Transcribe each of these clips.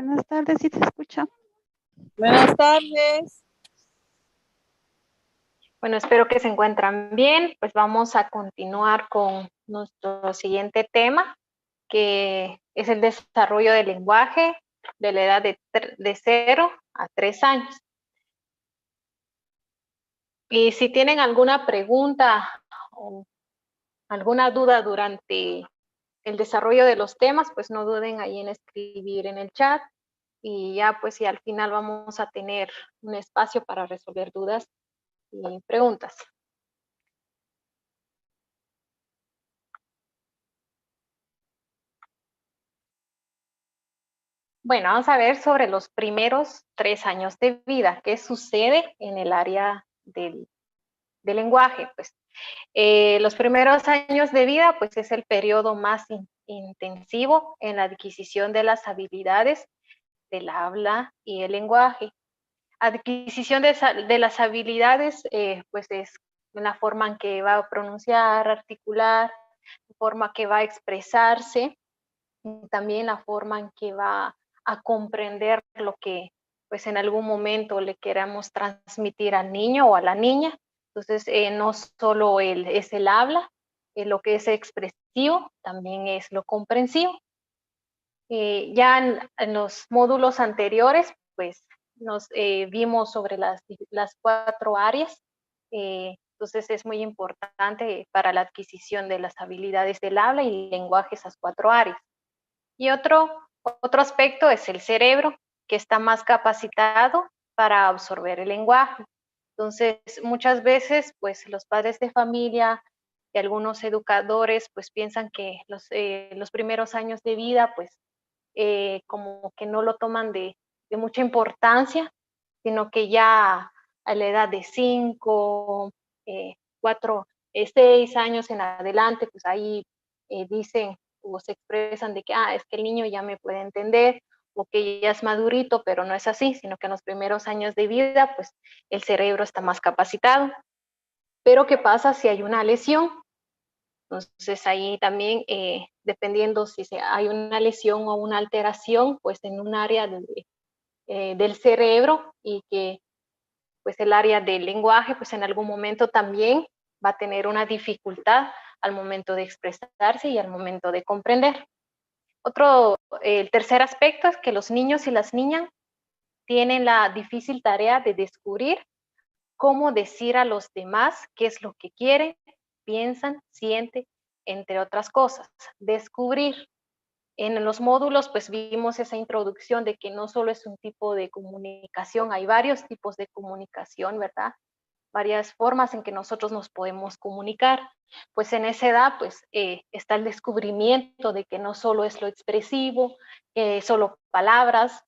Buenas tardes, ¿sí se escucha? Buenas tardes. Bueno, espero que se encuentran bien. Pues vamos a continuar con nuestro siguiente tema, que es el desarrollo del lenguaje de la edad de 0 a 3 años. Y si tienen alguna pregunta o alguna duda durante el desarrollo de los temas, pues no duden ahí en escribir en el chat. Y ya pues si al final vamos a tener un espacio para resolver dudas y preguntas. Bueno, vamos a ver sobre los primeros 3 años de vida. ¿Qué sucede en el área del lenguaje? Pues los primeros años de vida, pues es el periodo más intensivo en la adquisición de las habilidades del habla y el lenguaje. Adquisición de las habilidades, pues es la forma en que va a pronunciar, articular, la forma que va a expresarse, y también la forma en que va a comprender lo que pues en algún momento le queramos transmitir al niño o a la niña. Entonces, no solo es el habla, lo que es expresivo, también es lo comprensivo. Ya en los módulos anteriores, pues nos vimos sobre las 4 áreas. Entonces es muy importante para la adquisición de las habilidades del habla y lenguaje esas 4 áreas. Y otro aspecto es el cerebro, que está más capacitado para absorber el lenguaje. Entonces, muchas veces, pues los padres de familia y algunos educadores, pues piensan que los primeros años de vida, pues como que no lo toman de mucha importancia, sino que ya a la edad de 5, 4, 6 años en adelante, pues ahí dicen o se expresan de que, es que el niño ya me puede entender, o que ya es madurito, pero no es así, sino que en los primeros años de vida, pues el cerebro está más capacitado. Pero ¿qué pasa si hay una lesión? Entonces ahí también, dependiendo si hay una lesión o una alteración, pues en un área del cerebro, y que pues el área del lenguaje, pues en algún momento también va a tener una dificultad al momento de expresarse y al momento de comprender. El tercer aspecto es que los niños y las niñas tienen la difícil tarea de descubrir cómo decir a los demás qué es lo que quieren, piensan, sienten, entre otras cosas. Descubrir. En los módulos, pues vimos esa introducción de que no solo es un tipo de comunicación, hay varios tipos de comunicación, ¿verdad? Varias formas en que nosotros nos podemos comunicar. Pues en esa edad, pues está el descubrimiento de que no solo es lo expresivo, solo palabras,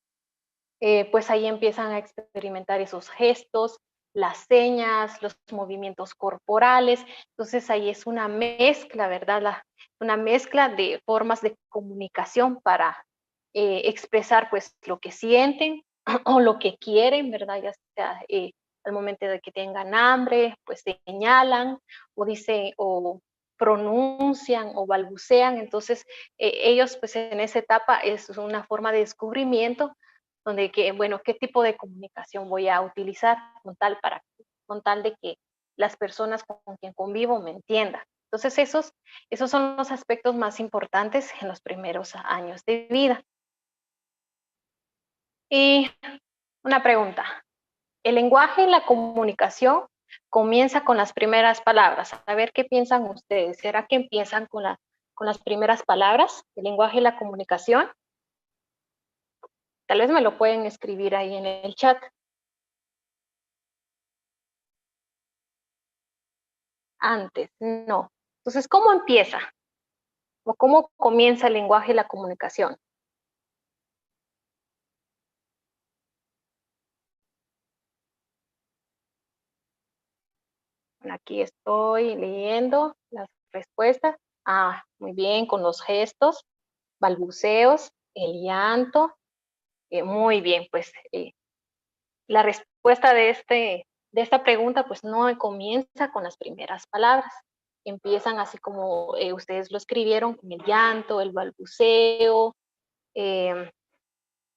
pues ahí empiezan a experimentar esos gestos, las señas, los movimientos corporales. Entonces ahí es una mezcla, ¿verdad? Una mezcla de formas de comunicación para expresar pues lo que sienten o lo que quieren, ¿verdad? Ya sea al momento de que tengan hambre, pues señalan o dicen o pronuncian o balbucean. Entonces ellos pues en esa etapa es una forma de descubrimiento donde bueno, qué tipo de comunicación voy a utilizar con tal de que las personas con quien convivo me entiendan. Entonces esos son los aspectos más importantes en los primeros años de vida. Y una pregunta, ¿el lenguaje y la comunicación comienza con las primeras palabras? A ver qué piensan ustedes. ¿Será que empiezan con las primeras palabras, el lenguaje y la comunicación? Tal vez me lo pueden escribir ahí en el chat. Antes, no. Entonces, ¿cómo empieza? ¿O cómo comienza el lenguaje y la comunicación? Bueno, aquí estoy leyendo las respuestas. Muy bien, con los gestos, balbuceos, el llanto. Muy bien, pues la respuesta de esta pregunta pues no comienza con las primeras palabras. Empiezan así como ustedes lo escribieron, con el llanto, el balbuceo,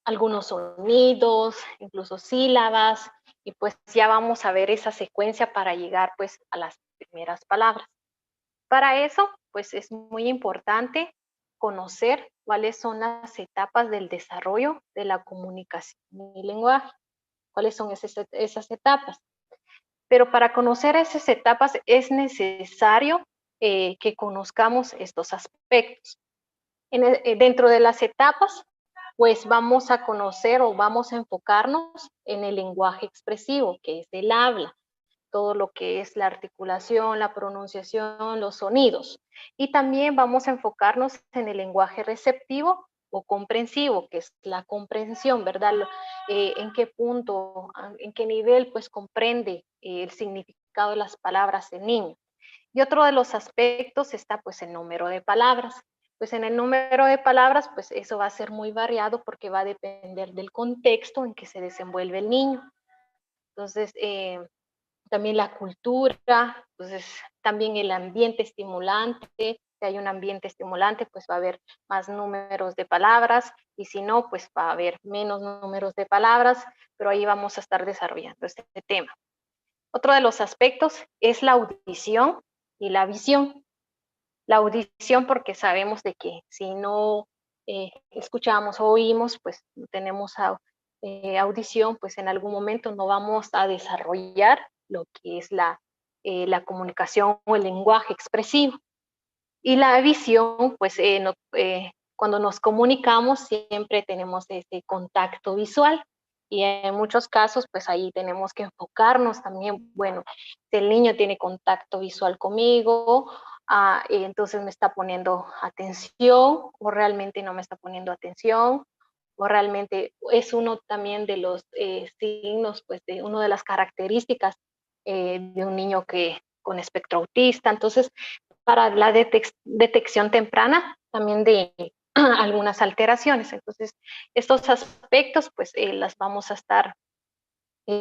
algunos sonidos, incluso sílabas, y pues ya vamos a ver esa secuencia para llegar pues a las primeras palabras. Para eso, pues es muy importante conocer cuáles son las etapas del desarrollo de la comunicación y lenguaje, cuáles son esas etapas. Pero para conocer esas etapas es necesario que conozcamos estos aspectos. Dentro de las etapas, pues vamos a conocer o vamos a enfocarnos en el lenguaje expresivo, que es el habla, todo lo que es la articulación, la pronunciación, los sonidos. Y también vamos a enfocarnos en el lenguaje receptivo o comprensivo, que es la comprensión, ¿verdad? En qué punto, en qué nivel, pues comprende el significado de las palabras el niño. Y otro de los aspectos está pues el número de palabras. Pues en el número de palabras, pues eso va a ser muy variado porque va a depender del contexto en que se desenvuelve el niño. Entonces, también la cultura, entonces también el ambiente estimulante, si hay un ambiente estimulante, pues va a haber más números de palabras, y si no, pues va a haber menos números de palabras, pero ahí vamos a estar desarrollando este tema. Otro de los aspectos es la audición y la visión. La audición porque sabemos de que si no escuchamos o oímos, pues no tenemos audición, pues en algún momento no vamos a desarrollar lo que es la comunicación o el lenguaje expresivo. Y la visión, pues cuando nos comunicamos siempre tenemos este contacto visual. Y en muchos casos, pues ahí tenemos que enfocarnos también, bueno, si el niño tiene contacto visual conmigo, entonces me está poniendo atención o realmente no me está poniendo atención o realmente es uno también de los signos, pues de una de las características de un niño que con espectro autista. Entonces, para la detección temprana también de algunas alteraciones. Entonces, estos aspectos, pues las vamos a estar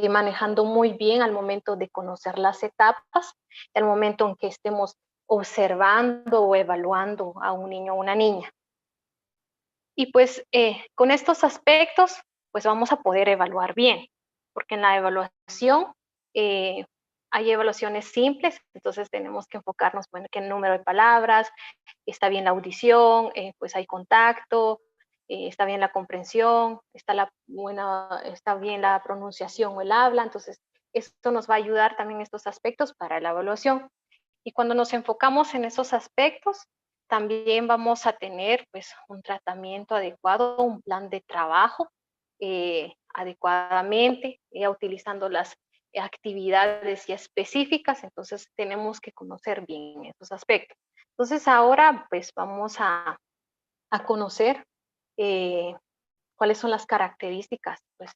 manejando muy bien al momento de conocer las etapas, al momento en que estemos observando o evaluando a un niño o una niña. Y pues con estos aspectos, pues vamos a poder evaluar bien, porque en la evaluación hay evaluaciones simples, entonces tenemos que enfocarnos, bueno, qué número de palabras, está bien la audición, pues hay contacto, está bien la comprensión, está bien la pronunciación o el habla, entonces esto nos va a ayudar también estos aspectos para la evaluación. Y cuando nos enfocamos en esos aspectos, también vamos a tener pues un tratamiento adecuado, un plan de trabajo adecuadamente, utilizando las actividades ya específicas, entonces tenemos que conocer bien esos aspectos. Entonces ahora pues vamos a conocer cuáles son las características pues,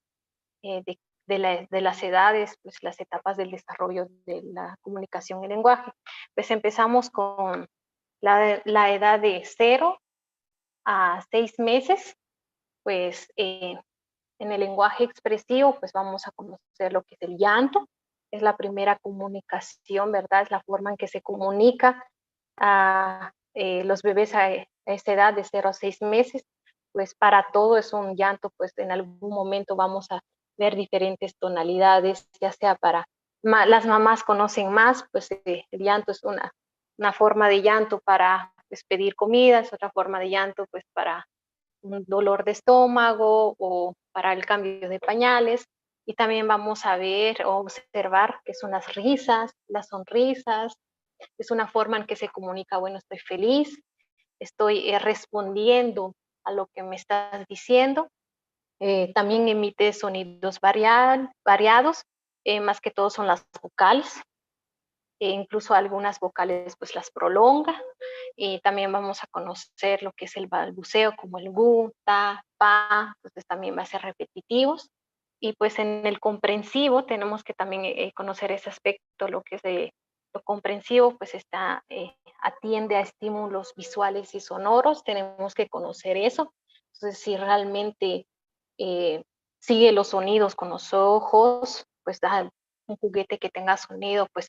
de las edades, pues las etapas del desarrollo de la comunicación y lenguaje. Pues empezamos con la edad de 0 a 6 meses, pues en el lenguaje expresivo, pues vamos a conocer lo que es el llanto, es la primera comunicación, ¿verdad? Es la forma en que se comunica a los bebés a esa edad de 0 a 6 meses, pues para todo es un llanto, pues en algún momento vamos a ver diferentes tonalidades, ya sea para, las mamás conocen más, pues el llanto es una forma de llanto para pues, pedir comida, es otra forma de llanto pues para un dolor de estómago o para el cambio de pañales. Y también vamos a ver o observar que son las risas, las sonrisas, es una forma en que se comunica, bueno, estoy feliz, estoy respondiendo a lo que me estás diciendo. También emite sonidos variados, más que todo son las vocales, incluso algunas vocales pues las prolonga. Y también vamos a conocer lo que es el balbuceo, como el gu, ta, pa, entonces también va a ser repetitivos. Y pues en el comprensivo tenemos que también conocer ese aspecto, lo que es de lo comprensivo, pues atiende a estímulos visuales y sonoros, tenemos que conocer eso. Entonces, si realmente sigue los sonidos con los ojos, pues un juguete que tenga sonido, pues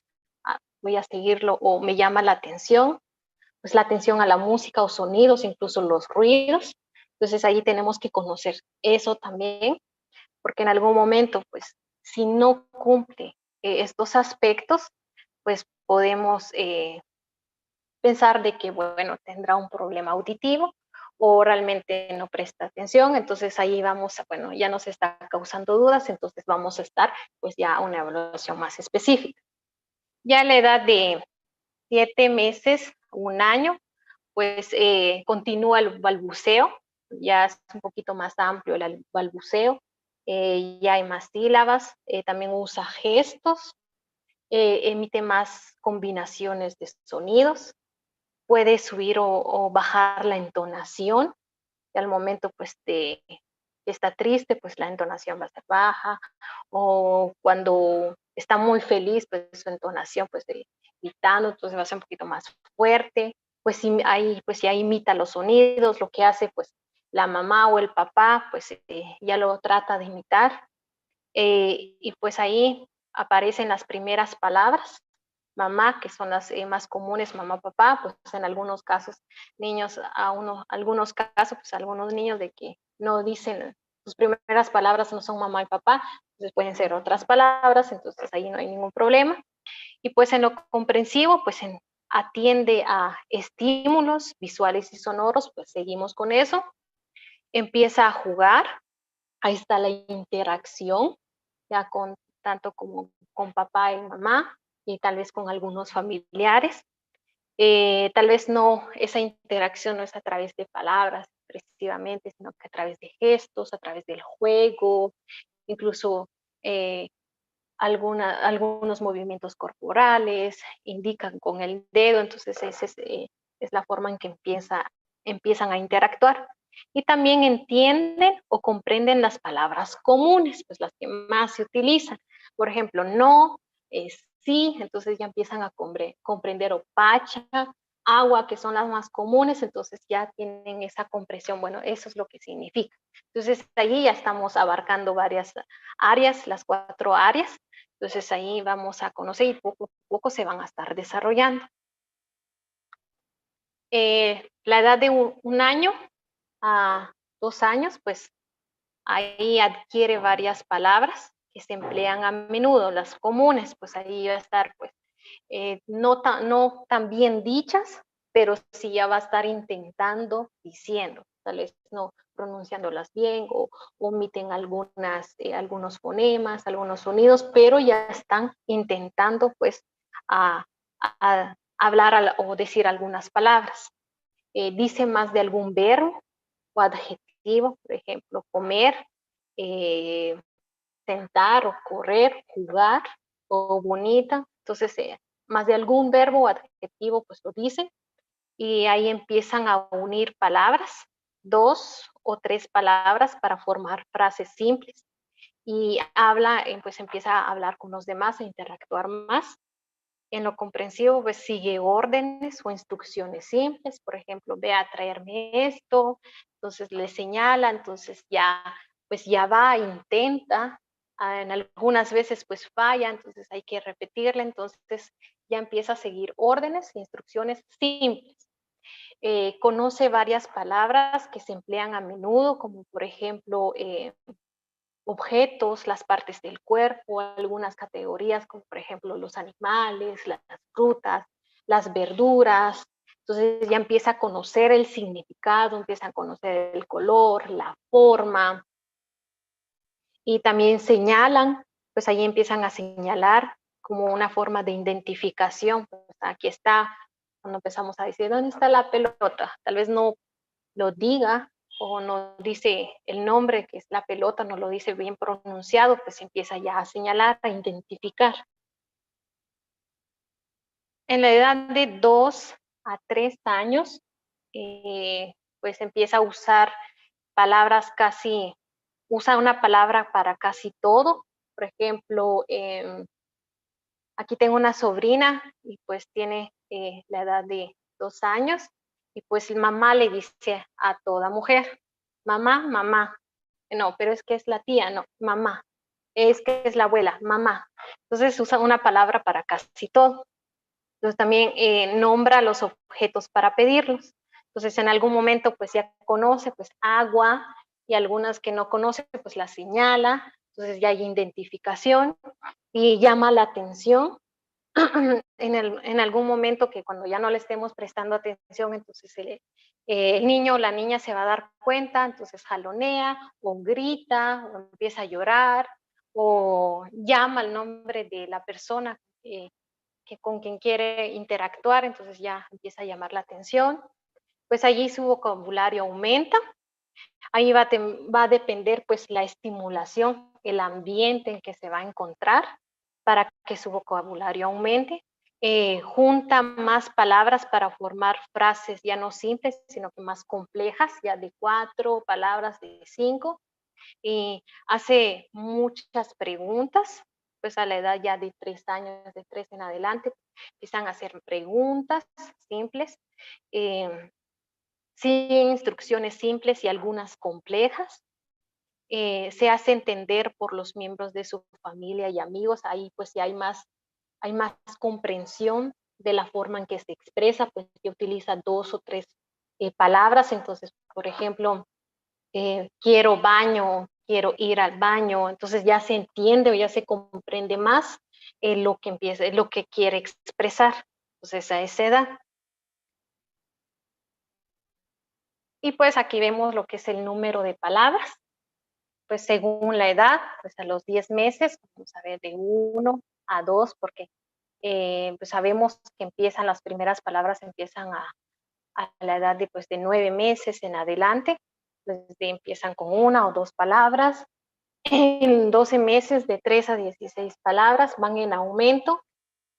voy a seguirlo o me llama la atención, pues la atención a la música o sonidos, incluso los ruidos. Entonces ahí tenemos que conocer eso también, porque en algún momento, pues, si no cumple estos aspectos, pues podemos pensar de que, bueno, tendrá un problema auditivo o realmente no presta atención, entonces ahí vamos, bueno, ya nos está causando dudas, entonces vamos a estar pues ya a una evaluación más específica. Ya a la edad de 7 meses, un año, pues continúa el balbuceo, ya es un poquito más amplio el balbuceo, ya hay más sílabas, también usa gestos, emite más combinaciones de sonidos, puede subir o bajar la entonación, y al momento pues de que está triste, pues la entonación va a ser baja, o cuando está muy feliz, pues su entonación pues de gritando, entonces va a ser un poquito más fuerte, pues sí, ahí pues ya imita los sonidos, lo que hace pues la mamá o el papá, pues ya lo trata de imitar, y pues ahí aparecen las primeras palabras, mamá, que son las más comunes, mamá, papá, pues en algunos casos, niños, algunos casos, pues algunos niños de que no dicen, sus primeras palabras no son mamá y papá, entonces pueden ser otras palabras, entonces ahí no hay ningún problema. Y pues en lo comprensivo, pues atiende a estímulos visuales y sonoros, pues seguimos con eso. Empieza a jugar, ahí está la interacción, ya con tanto como con papá y mamá, y tal vez con algunos familiares. Tal vez no, esa interacción no es a través de palabras expresivamente, sino que a través de gestos, a través del juego, incluso eh, algunos movimientos corporales, indican con el dedo, entonces esa es la forma en que empiezan a interactuar. Y también entienden o comprenden las palabras comunes, pues las que más se utilizan. Por ejemplo, no, sí, entonces ya empiezan a comprender opacha, agua, que son las más comunes, entonces ya tienen esa comprensión, bueno, eso es lo que significa. Entonces allí ya estamos abarcando varias áreas, las 4 áreas, entonces ahí vamos a conocer y poco a poco se van a estar desarrollando. La edad de un año a 2 años, pues ahí adquiere varias palabras que se emplean a menudo, las comunes, pues ahí va a estar pues no tan bien dichas, pero sí ya va a estar intentando diciendo, tal vez no pronunciándolas bien o omiten algunos fonemas, algunos sonidos, pero ya están intentando pues a hablar o decir algunas palabras. Dice más de algún verbo o adjetivo, por ejemplo, comer, eh, sentar o correr, jugar o bonita. Entonces, más de algún verbo o adjetivo, pues lo dicen. Y ahí empiezan a unir palabras, 2 o 3 palabras para formar frases simples. Y pues empieza a hablar con los demás, a interactuar más. En lo comprensivo, pues sigue órdenes o instrucciones simples, por ejemplo, ve a traerme esto, entonces le señala, entonces ya, pues ya va, intenta, en algunas veces pues falla, entonces hay que repetirle, entonces ya empieza a seguir órdenes e instrucciones simples. Conoce varias palabras que se emplean a menudo, como por ejemplo objetos, las partes del cuerpo, algunas categorías como por ejemplo los animales, las frutas, las verduras. Entonces ya empieza a conocer el significado, empieza a conocer el color, la forma, y también señalan, pues ahí empiezan a señalar como una forma de identificación. Pues aquí está, cuando empezamos a decir, ¿dónde está la pelota? Tal vez no lo diga o no dice el nombre, que es la pelota, no lo dice bien pronunciado, pues empieza ya a señalar, a identificar. En la edad de 2 a 3 años, pues empieza a usar palabras usa una palabra para casi todo. Por ejemplo, aquí tengo una sobrina y pues tiene la edad de 2 años y pues mamá le dice a toda mujer, mamá, mamá. No, pero es que es la tía, no, mamá. Es que es la abuela, mamá. Entonces usa una palabra para casi todo. Entonces también nombra los objetos para pedirlos. Entonces, en algún momento, pues ya conoce, pues agua, y algunas que no conoce, pues la señala. Entonces ya hay identificación y llama la atención. En algún momento que cuando ya no le estemos prestando atención, entonces el niño o la niña se va a dar cuenta, entonces jalonea o grita o empieza a llorar o llama el nombre de la persona con quien quiere interactuar, entonces ya empieza a llamar la atención. Pues allí su vocabulario aumenta. Ahí va a depender pues la estimulación, el ambiente en que se va a encontrar para que su vocabulario aumente. Junta más palabras para formar frases ya no simples, sino que más complejas, ya de 4 palabras, de 5. Hace muchas preguntas, pues a la edad ya de 3 años, de 3 en adelante, empiezan a hacer preguntas simples. Sí, instrucciones simples y algunas complejas. Se hace entender por los miembros de su familia y amigos. Ahí pues ya hay más comprensión de la forma en que se expresa, pues que utiliza 2 o 3 palabras. Entonces, por ejemplo, quiero baño, quiero ir al baño. Entonces ya se entiende o ya se comprende más lo que quiere expresar. Entonces a esa edad. Y pues aquí vemos lo que es el número de palabras. Pues según la edad, pues a los 10 meses, vamos a ver de 1 a 2, porque pues sabemos que empiezan las primeras palabras, empiezan a la edad de, pues, de 9 meses en adelante, pues empiezan con 1 o 2 palabras. En 12 meses de 3 a 16 palabras van en aumento.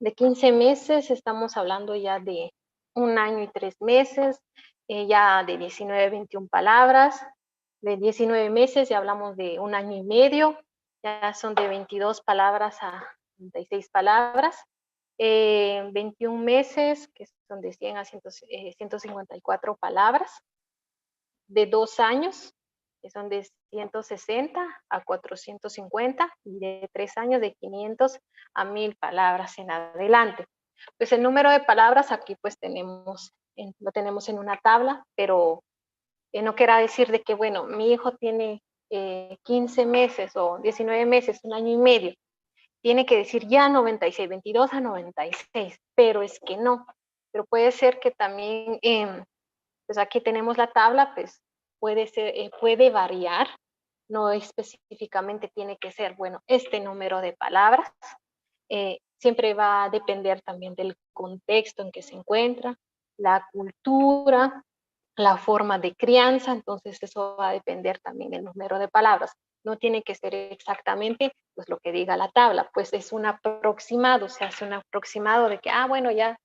De 15 meses estamos hablando ya de 1 año y 3 meses, ya de 19 a 21 palabras. De 19 meses ya hablamos de 1 año y medio, ya son de 22 palabras a 36 palabras. 21 meses, que son de 100 a 154 palabras. De 2 años, que son de 160 a 450, y de 3 años de 500 a 1000 palabras en adelante. Pues el número de palabras aquí pues lo tenemos en una tabla, pero no quiera decir de que, bueno, mi hijo tiene 15 meses o 19 meses, 1 año y medio, tiene que decir ya 96, 22 a 96, pero es que no. Pero puede ser que también, pues aquí tenemos la tabla, pues puede variar, no específicamente tiene que ser, bueno, este número de palabras. Siempre va a depender también del contexto en que se encuentra, la cultura, la forma de crianza, entonces eso va a depender también del número de palabras. No tiene que ser exactamente pues lo que diga la tabla, pues es un aproximado, se hace un aproximado de que, bueno, ya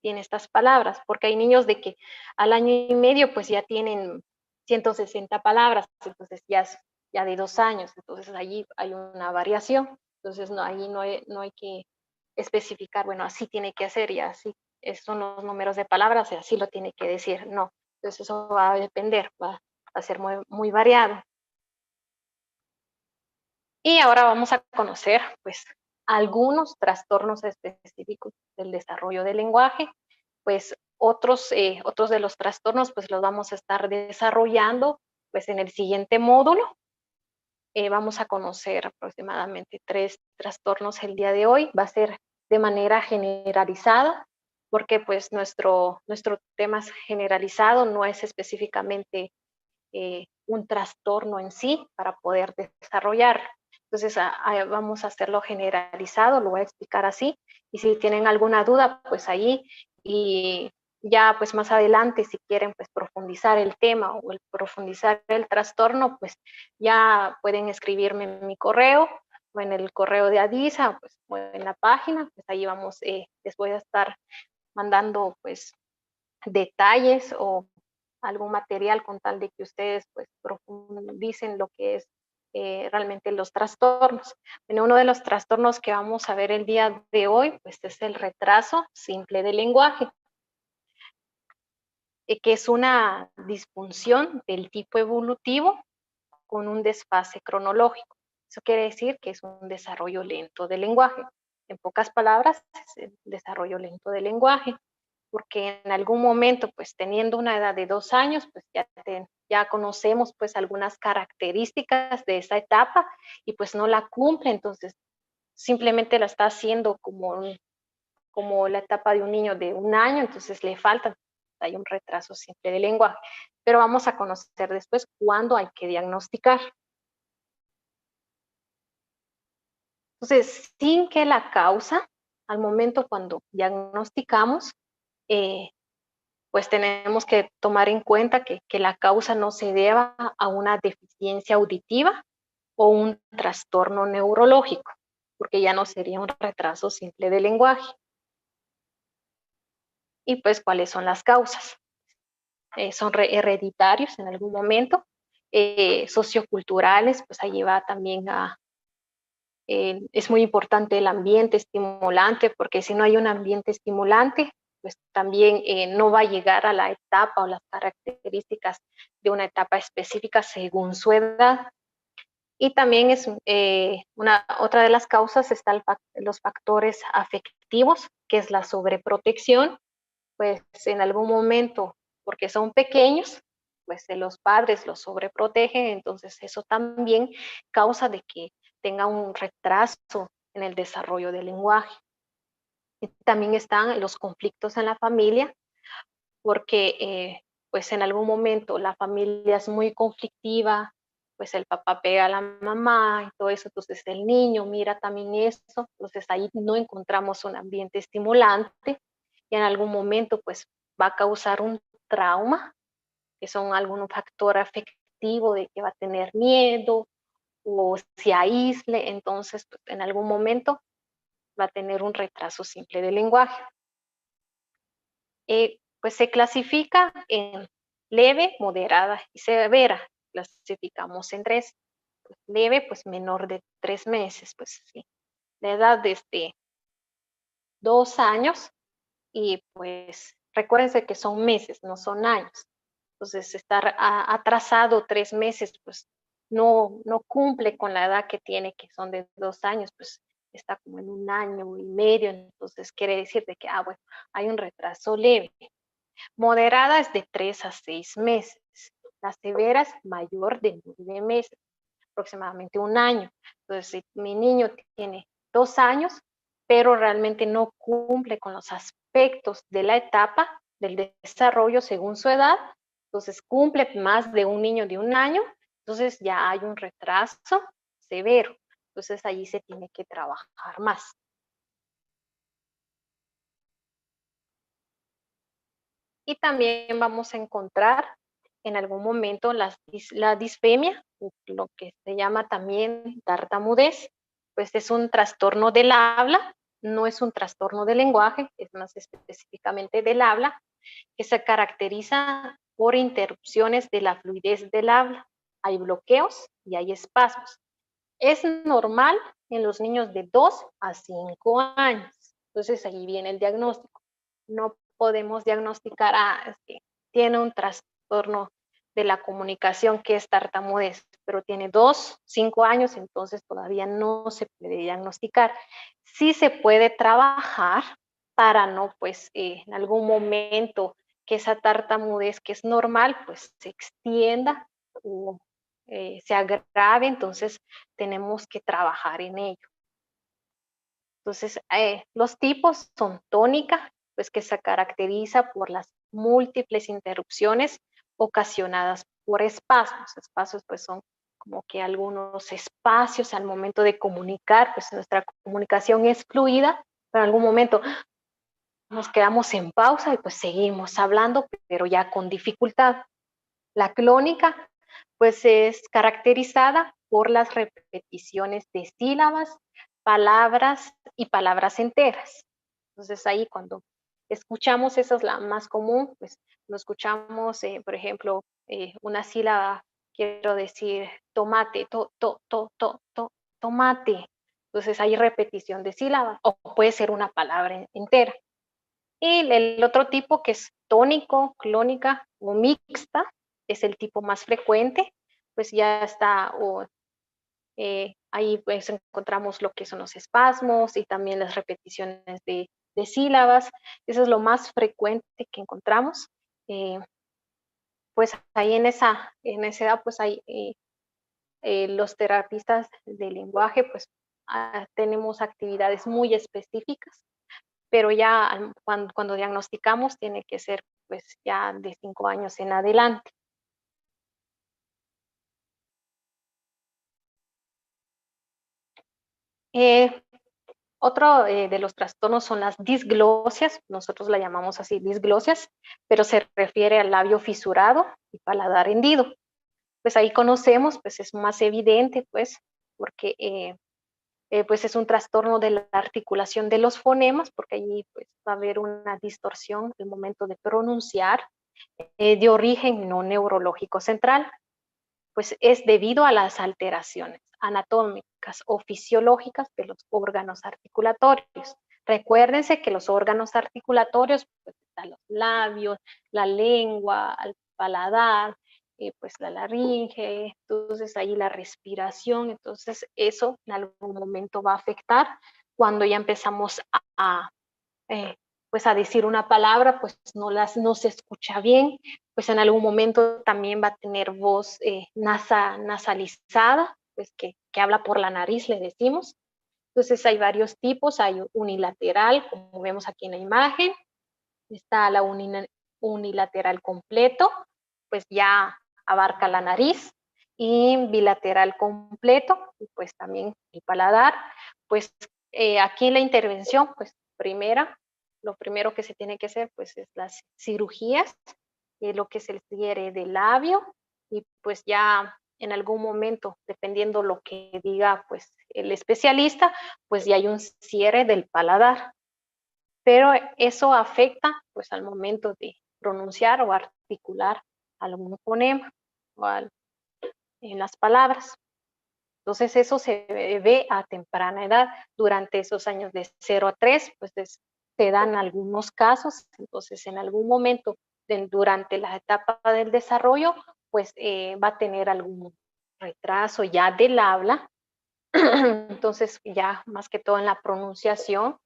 tiene estas palabras, porque hay niños de que al año y medio pues ya tienen 160 palabras, entonces ya de 2 años, entonces allí hay una variación, entonces allí no hay que especificar, bueno, así tiene que hacer y así son los números de palabras y así lo tiene que decir, no, entonces eso va a depender, va a ser muy, muy variado. Y ahora vamos a conocer pues algunos trastornos específicos del desarrollo del lenguaje, pues otros de los trastornos pues los vamos a estar desarrollando pues en el siguiente módulo. Vamos a conocer aproximadamente 3 trastornos el día de hoy. Va a ser de manera generalizada, porque pues nuestro tema es generalizado, no es específicamente un trastorno en sí para poder desarrollar. Entonces vamos a hacerlo generalizado, lo voy a explicar así, y si tienen alguna duda, pues ahí, y ya pues más adelante, si quieren pues profundizar el tema o profundizar el trastorno, pues ya pueden escribirme en mi correo o en el correo de Adisa, pues, o en la página, pues ahí vamos, les voy a estar mandando pues detalles o algún material con tal de que ustedes pues profundicen lo que es realmente los trastornos. Bueno, uno de los trastornos que vamos a ver el día de hoy pues es el retraso simple del lenguaje, que es una disfunción del tipo evolutivo con un desfase cronológico. Eso quiere decir que es un desarrollo lento del lenguaje. En pocas palabras, es el desarrollo lento del lenguaje. porque en algún momento, pues teniendo una edad de 2 años, pues ya conocemos pues algunas características de esa etapa y pues no la cumple, entonces simplemente la está haciendo como la etapa de un niño de 1 año, entonces le falta, hay un retraso simple de lenguaje. Pero vamos a conocer después cuándo hay que diagnosticar. Entonces, sin que la causa, al momento cuando diagnosticamos, eh, pues tenemos que tomar en cuenta que la causa no se deba a una deficiencia auditiva o un trastorno neurológico, porque ya no sería un retraso simple de lenguaje. Y pues, ¿cuáles son las causas? Son hereditarios en algún momento, socioculturales, pues ahí va también es muy importante el ambiente estimulante, porque si no hay un ambiente estimulante, pues también no va a llegar a la etapa o las características de una etapa específica según su edad. Y también es otra de las causas están los factores afectivos, que es la sobreprotección, pues en algún momento, porque son pequeños, pues los padres los sobreprotegen, entonces eso también causa de que tenga un retraso en el desarrollo del lenguaje. Y también están los conflictos en la familia, porque pues en algún momento la familia es muy conflictiva, pues el papá pega a la mamá y todo eso, entonces el niño mira también eso, entonces ahí no encontramos un ambiente estimulante y en algún momento pues va a causar un trauma, que son algún factor afectivo de que va a tener miedo o se aísle, entonces pues, en algún momento va a tener un retraso simple de lenguaje. Pues se clasifica en leve, moderada y severa. Clasificamos en tres. Pues leve, pues menor de 3 meses, pues sí. La edad desde 2 años y pues recuérdense que son meses, no son años. Entonces, estar atrasado 3 meses, pues no cumple con la edad que tiene, que son de 2 años, pues está como en 1 año y medio, entonces quiere decir de que, bueno, hay un retraso leve. Moderada es de 3 a 6 meses. La severa es mayor de 9 meses, aproximadamente 1 año. Entonces, si mi niño tiene 2 años, pero realmente no cumple con los aspectos de la etapa del desarrollo según su edad, entonces cumple más de un niño de 1 año, entonces ya hay un retraso severo. Entonces allí se tiene que trabajar más. Y también vamos a encontrar en algún momento la disfemia, lo que se llama también tartamudez, pues es un trastorno del habla, no es un trastorno del lenguaje, es más específicamente del habla, que se caracteriza por interrupciones de la fluidez del habla. Hay bloqueos y hay espasmos. Es normal en los niños de 2 a 5 años. Entonces ahí viene el diagnóstico. No podemos diagnosticar tiene un trastorno de la comunicación que es tartamudez, pero tiene 2, 5 años, entonces todavía no se puede diagnosticar. Sí se puede trabajar para no, pues, en algún momento que esa tartamudez que es normal, pues se extienda o se agrave, entonces tenemos que trabajar en ello. Entonces, los tipos son tónica, pues que se caracteriza por las múltiples interrupciones ocasionadas por espasmos. Espasmos, pues son como que algunos espacios al momento de comunicar, pues nuestra comunicación es fluida, pero en algún momento nos quedamos en pausa y pues seguimos hablando, pero ya con dificultad. La clónica, pues es caracterizada por las repeticiones de sílabas, palabras y palabras enteras. Entonces ahí cuando escuchamos, esa es la más común, pues no escuchamos, por ejemplo, una sílaba, quiero decir tomate, tomate. Entonces hay repetición de sílabas o puede ser una palabra entera. Y el otro tipo que es tónico, clónica o mixta, es el tipo más frecuente, pues ya está, ahí pues encontramos lo que son los espasmos y también las repeticiones de de sílabas. Eso es lo más frecuente que encontramos. Pues ahí en esa edad, pues hay los terapistas de lenguaje, pues tenemos actividades muy específicas, pero ya cuando diagnosticamos tiene que ser pues ya de 5 años en adelante. Otro de los trastornos son las disglosias, nosotros la llamamos así disglosias, pero se refiere al labio fisurado y paladar hendido. Pues ahí conocemos, pues es más evidente, pues, porque pues es un trastorno de la articulación de los fonemas, porque allí pues, va a haber una distorsión al momento de pronunciar, de origen no neurológico central, pues es debido a las alteraciones anatómicas o fisiológicas de los órganos articulatorios. Recuérdense que los órganos articulatorios, pues están los labios, la lengua, el paladar, pues la laringe, entonces ahí la respiración, entonces eso en algún momento va a afectar cuando ya empezamos pues a decir una palabra, pues no se escucha bien, pues en algún momento también va a tener voz nasalizada, pues que habla por la nariz, le decimos. Entonces hay varios tipos, hay unilateral, como vemos aquí en la imagen, está la unilateral completo, pues ya abarca la nariz, y bilateral completo, pues también el paladar. Pues aquí la intervención, pues lo primero que se tiene que hacer, pues es las cirugías, lo que se les quiere del labio, y pues ya en algún momento, dependiendo lo que diga pues el especialista, pues ya hay un cierre del paladar, pero eso afecta pues al momento de pronunciar o articular algún fonema o en las palabras. Entonces eso se ve a temprana edad. Durante esos años de 0 a 3, pues se dan algunos casos. Entonces en algún momento durante la etapa del desarrollo, pues va a tener algún retraso ya del habla. Entonces ya más que todo en la pronunciación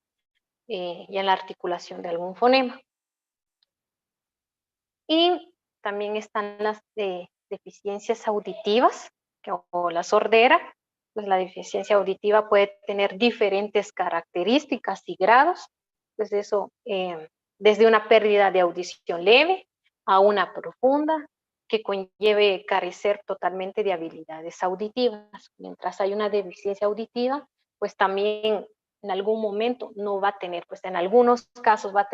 y en la articulación de algún fonema. Y también están las deficiencias auditivas o la sordera. Pues la deficiencia auditiva puede tener diferentes características y grados. Pues eso, desde una pérdida de audición leve a una profunda, que conlleve carecer totalmente de habilidades auditivas. Mientras hay una deficiencia auditiva, pues también en algún momento no va a tener, pues en algunos casos va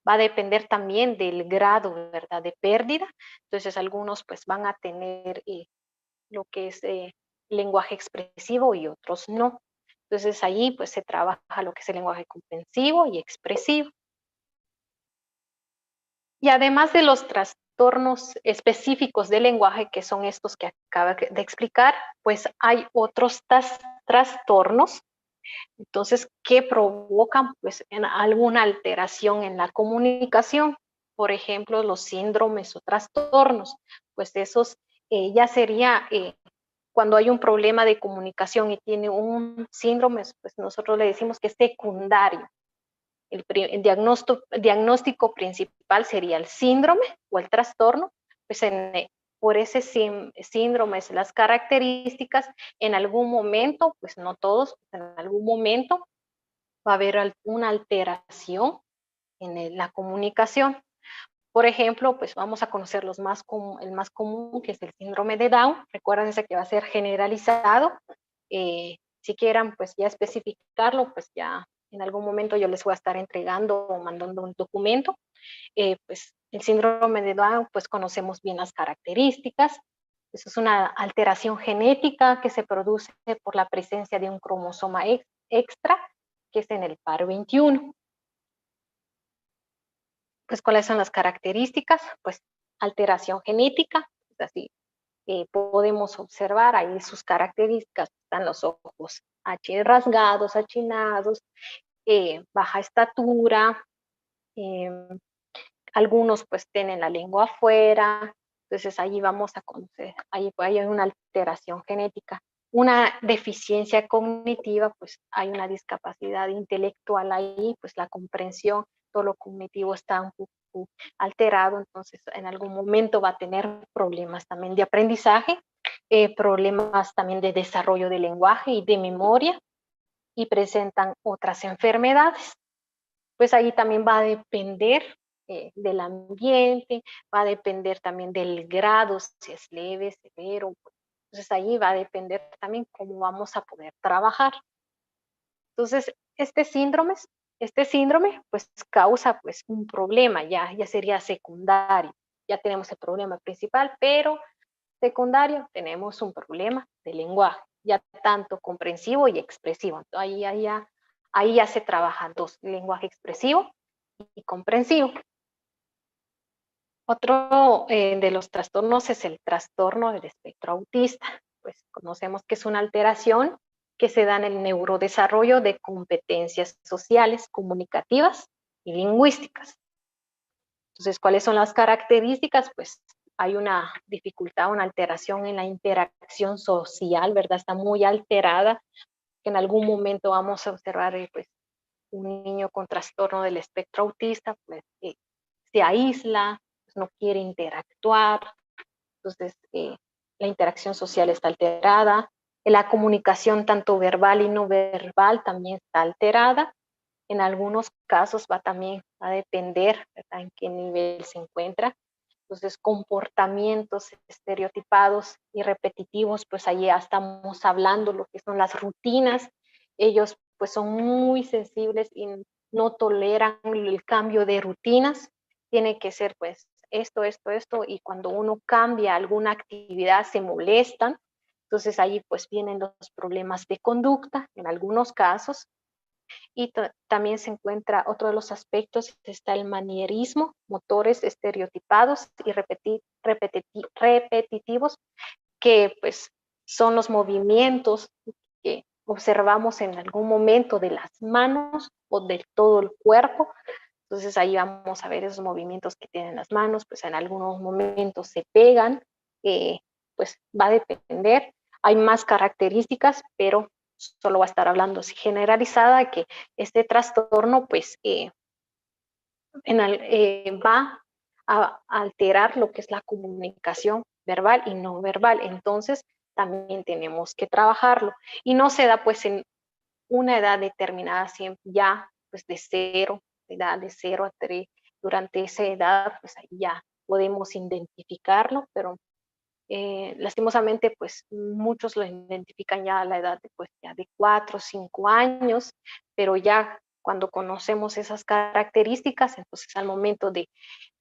a depender también del grado, ¿verdad?, de pérdida. Entonces algunos pues van a tener lo que es lenguaje expresivo y otros no. Entonces ahí pues se trabaja lo que es el lenguaje comprensivo y expresivo. Y además de los trastornos específicos del lenguaje, que son estos que acabo de explicar, pues hay otros trastornos, entonces, que provocan pues alguna alteración en la comunicación. Por ejemplo, los síndromes o trastornos, pues esos ya sería cuando hay un problema de comunicación y tiene un síndrome, pues nosotros le decimos que es secundario. El diagnóstico principal sería el síndrome o el trastorno, pues por ese síndrome, las características, en algún momento, pues no todos, en algún momento va a haber una alteración en la comunicación. Por ejemplo, pues vamos a conocer el más común, que es el síndrome de Down. Recuérdense que va a ser generalizado. Si quieran, pues ya especificarlo, pues ya en algún momento yo les voy a estar entregando o mandando un documento. Pues el síndrome de Down, pues conocemos bien las características. Eso es una alteración genética que se produce por la presencia de un cromosoma extra, que es en el par 21. Pues, ¿cuáles son las características? Pues, alteración genética, pues así, podemos observar ahí sus características, están los ojos rasgados, achinados, baja estatura, algunos pues tienen la lengua afuera, entonces ahí vamos a conocer, ahí hay una alteración genética. una deficiencia cognitiva, pues hay una discapacidad intelectual ahí, pues la comprensión, todo lo cognitivo está un poco alterado, entonces en algún momento va a tener problemas también de aprendizaje, problemas también de desarrollo del lenguaje y de memoria, y presentan otras enfermedades. Pues ahí también va a depender del ambiente, va a depender también del grado, si es leve, severo. Entonces ahí va a depender también cómo vamos a poder trabajar. Entonces, este síndrome pues causa pues un problema, ya sería secundario. Ya tenemos el problema principal, pero secundario tenemos un problema de lenguaje, ya tanto comprensivo y expresivo. Ahí ya se trabajan dos, lenguaje expresivo y comprensivo. Otro de los trastornos es el trastorno del espectro autista. Pues conocemos que es una alteración que se da en el neurodesarrollo de competencias sociales, comunicativas y lingüísticas. Entonces, ¿cuáles son las características? Pues hay una dificultad, una alteración en la interacción social, ¿verdad? Está muy alterada, que en algún momento vamos a observar pues, un niño con trastorno del espectro autista, pues se aísla, pues, no quiere interactuar, entonces la interacción social está alterada, la comunicación tanto verbal y no verbal también está alterada. En algunos casos también va a depender, ¿verdad?, en qué nivel se encuentra. Entonces, comportamientos estereotipados y repetitivos, pues ahí ya estamos hablando lo que son las rutinas. Ellos pues son muy sensibles y no toleran el cambio de rutinas. Tiene que ser pues esto, y cuando uno cambia alguna actividad se molestan. Entonces ahí pues vienen los problemas de conducta en algunos casos, y también se encuentra otro de los aspectos, está el manierismo, motores estereotipados y repetitivos, que pues son los movimientos que observamos en algún momento de las manos o de todo el cuerpo. Entonces ahí vamos a ver esos movimientos que tienen las manos, pues en algunos momentos se pegan, pues va a depender. Hay más características, pero solo va a estar hablando así generalizada, que este trastorno pues va a alterar lo que es la comunicación verbal y no verbal. Entonces también tenemos que trabajarlo. Y no se da pues en una edad determinada, siempre ya pues de cero, edad de 0 a 3, durante esa edad pues ahí ya podemos identificarlo, pero lastimosamente pues muchos lo identifican ya a la edad de, pues, ya de 4 o 5 años, pero ya cuando conocemos esas características, entonces al momento de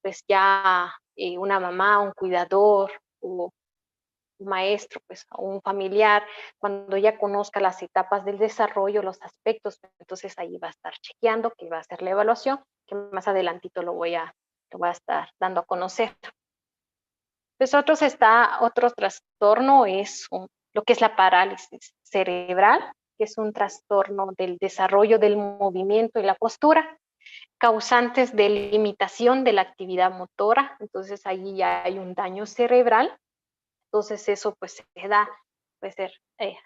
pues ya una mamá, un cuidador o un maestro, pues, o un familiar, cuando ya conozca las etapas del desarrollo, los aspectos, entonces ahí va a estar chequeando, que va a hacer la evaluación, que más adelantito lo voy a estar dando a conocer. Pues otro trastorno es lo que es la parálisis cerebral, que es un trastorno del desarrollo del movimiento y la postura, causantes de limitación de la actividad motora. Entonces ahí ya hay un daño cerebral. Entonces eso pues se da, puede ser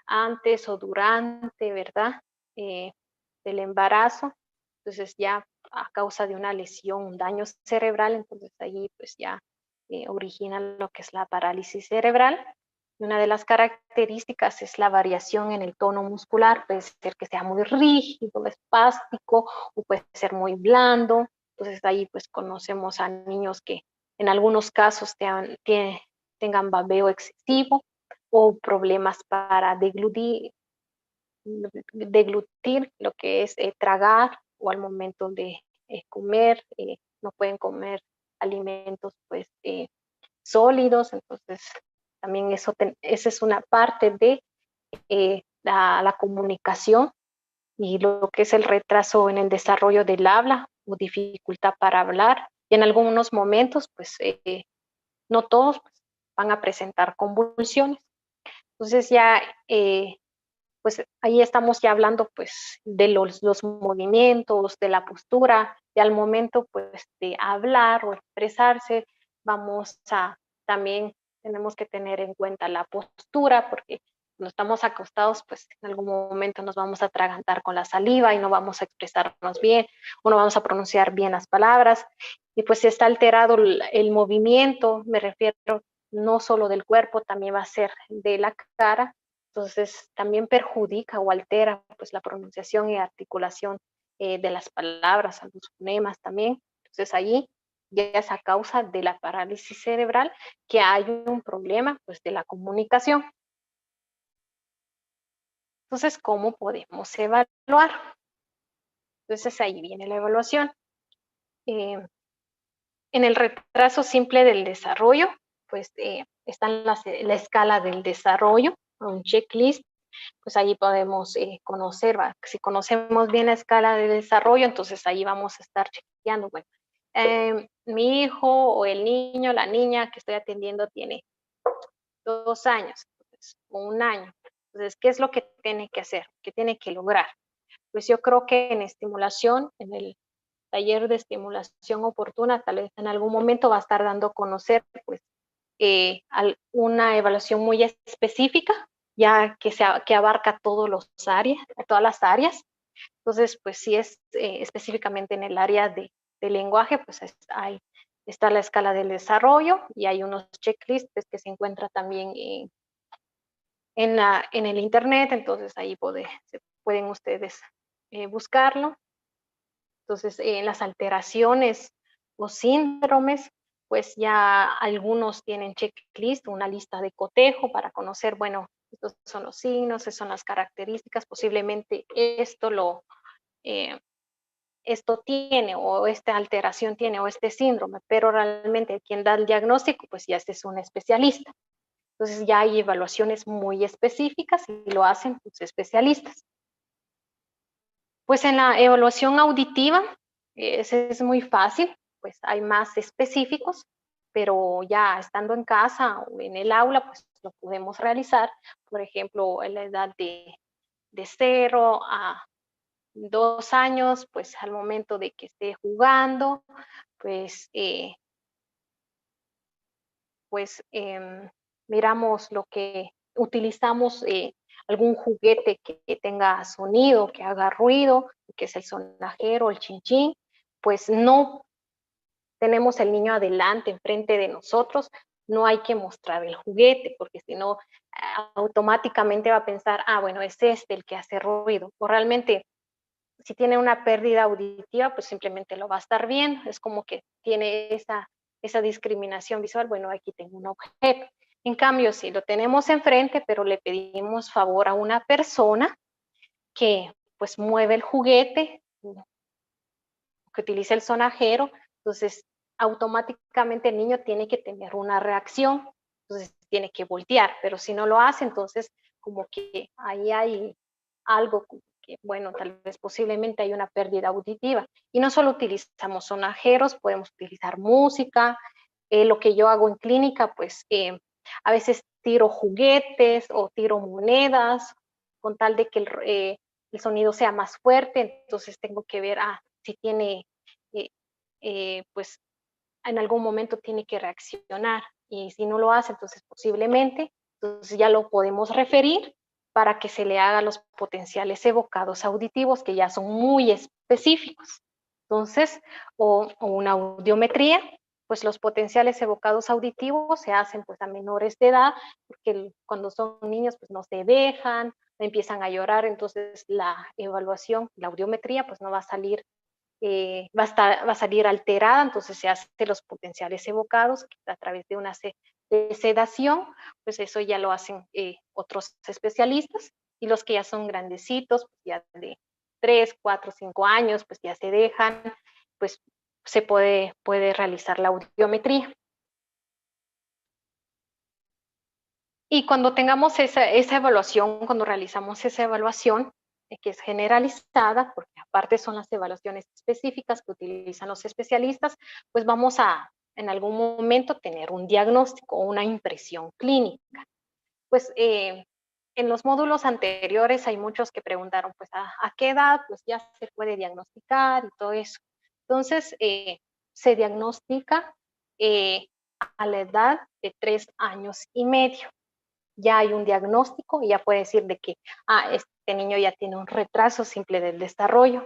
antes o durante, ¿verdad? Del embarazo. Entonces ya a causa de una lesión, un daño cerebral, entonces ahí pues ya origina lo que es la parálisis cerebral. Y una de las características es la variación en el tono muscular, puede ser que sea muy rígido, espástico, o puede ser muy blando. Entonces ahí pues conocemos a niños que en algunos casos tengan babeo excesivo o problemas para deglutir lo que es tragar, o al momento de comer, no pueden comer alimentos pues sólidos. Entonces también esa es una parte de la comunicación, y lo que es el retraso en el desarrollo del habla o dificultad para hablar, y en algunos momentos pues no todos pues, van a presentar convulsiones. Entonces ya pues ahí estamos ya hablando pues de los movimientos, de la postura, y al momento pues de hablar o expresarse, vamos a también tenemos que tener en cuenta la postura, porque Cuando estamos acostados, pues en algún momento nos vamos a atragantar con la saliva y no vamos a expresarnos bien, o no vamos a pronunciar bien las palabras, y pues si está alterado el movimiento, me refiero no solo del cuerpo, también va a ser de la cara, entonces también perjudica o altera pues la pronunciación y articulación de las palabras, los fonemas también. Entonces allí ya es a causa de la parálisis cerebral que hay un problema pues de la comunicación. Entonces, ¿cómo podemos evaluar? Entonces ahí viene la evaluación. En el retraso simple del desarrollo, pues está la escala del desarrollo, un checklist, pues ahí podemos conocer, si conocemos bien la escala de desarrollo, entonces ahí vamos a estar chequeando, bueno, mi hijo o el niño, la niña que estoy atendiendo tiene 2 años, entonces, o 1 año. Entonces, ¿qué es lo que tiene que hacer? ¿Qué tiene que lograr? Pues yo creo que en estimulación, en el taller de estimulación oportuna, tal vez en algún momento va a estar dando a conocer pues una evaluación muy específica, ya que abarca todas las áreas. Entonces, pues si es específicamente en el área de lenguaje, pues ahí está la escala del desarrollo y hay unos checklists pues, que se encuentran también en el internet, entonces ahí pueden ustedes buscarlo. Entonces, en las alteraciones o síndromes, pues ya algunos tienen checklist, una lista de cotejo para conocer, bueno, estos son los signos, estas son las características, posiblemente eh, esto tiene o esta alteración tiene o este síndrome, pero realmente quien da el diagnóstico, pues ya este es un especialista. Entonces ya hay evaluaciones muy específicas y lo hacen los especialistas. Pues en la evaluación auditiva, ese es muy fácil, pues hay más específicos, pero ya estando en casa o en el aula, pues lo podemos realizar, por ejemplo, en la edad de 0 a 2 años, pues al momento de que esté jugando, pues, miramos lo que utilizamos, algún juguete que tenga sonido, que haga ruido, que es el sonajero, el chinchín, pues no tenemos el niño adelante, enfrente de nosotros, no hay que mostrar el juguete, porque si no, automáticamente va a pensar, ah, bueno, es este el que hace ruido, o realmente si tiene una pérdida auditiva, pues simplemente lo va a estar viendo, es como que tiene esa discriminación visual, bueno, aquí tengo un objeto. En cambio, si lo tenemos enfrente, pero le pedimos favor a una persona que pues mueve el juguete, que utiliza el sonajero, entonces automáticamente el niño tiene que tener una reacción, entonces tiene que voltear, pero si no lo hace, entonces como que ahí hay algo que, bueno, tal vez posiblemente hay una pérdida auditiva. Y no solo utilizamos sonajeros, podemos utilizar música, lo que yo hago en clínica, pues a veces tiro juguetes o tiro monedas con tal de que el sonido sea más fuerte, entonces tengo que ver si tiene, eh, pues en algún momento tiene que reaccionar y si no lo hace, entonces posiblemente, entonces ya lo podemos referir para que se le haga los potenciales evocados auditivos que ya son muy específicos. Entonces, o una audiometría, pues los potenciales evocados auditivos se hacen pues a menores de edad, porque cuando son niños pues no se dejan, empiezan a llorar, entonces la evaluación, la audiometría pues no va a salir, va a salir alterada, entonces se hace los potenciales evocados a través de una de sedación, pues eso ya lo hacen otros especialistas, y los que ya son grandecitos, pues ya de 3, 4, 5 años, pues ya se dejan, pues se puede realizar la audiometría. Y cuando tengamos esa evaluación, cuando realizamos esa evaluación, que es generalizada, porque aparte son las evaluaciones específicas que utilizan los especialistas, pues vamos a en algún momento tener un diagnóstico o una impresión clínica. Pues en los módulos anteriores hay muchos que preguntaron, pues, ¿a qué edad pues ya se puede diagnosticar y todo eso? Entonces, se diagnostica a la edad de 3 años y medio. ya hay un diagnóstico y ya puede decir de que, este niño ya tiene un retraso simple del desarrollo.